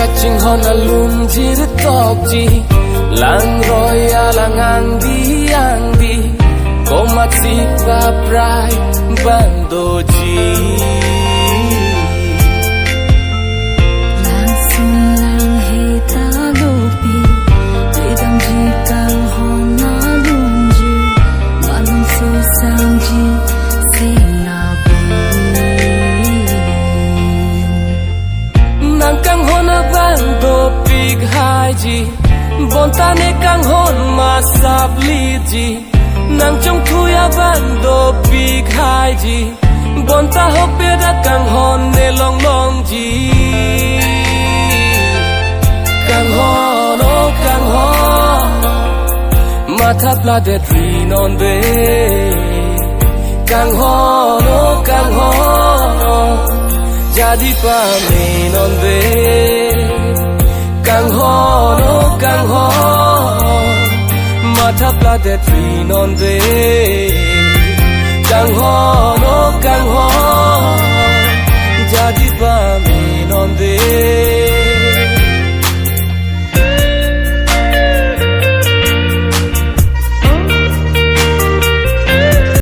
Catching hon alum jir top ji lang roya lang ang di komat si paprai bando ji lang sun lang heta lopi edang ji kang hon alum ji malum so sang ji sena nang kang hon bando big hai ji bontane kang hon masap li ji nang trong thuya bando big hai ji bonta hope da kang hon ne long long ji kang hon oh kang hon mata blade tree non be kang hon oh kang hon jadi pa me non be kang hon oh kang hon mata blade tree non be